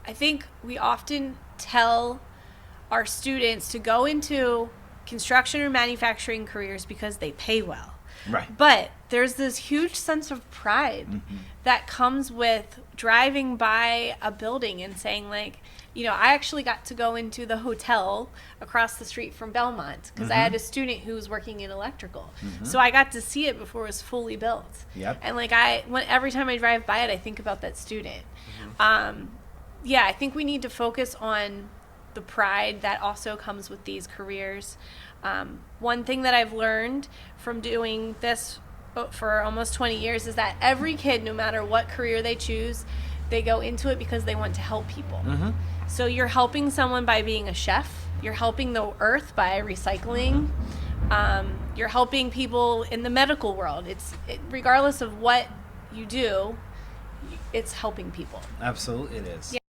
I think we often tell our students to go into construction or manufacturing careers because they pay well. Right. But there's this huge sense of pride that comes with driving by a building and saying, like, you know, I actually got to go into the hotel across the street from Belmont because I had a student who was working in electrical. So I got to see it before it was fully built. Yep. And like every time I drive by it, I think about that student. Yeah, I think we need to focus on the pride that also comes with these careers. One thing that I've learned from doing this for almost 20 years is that every kid, no matter what career they choose, they go into it because they want to help people. So you're helping someone by being a chef. You're helping the earth by recycling. You're helping people in the medical world. Regardless of what you do, it's helping people. Absolutely, it is. Yeah.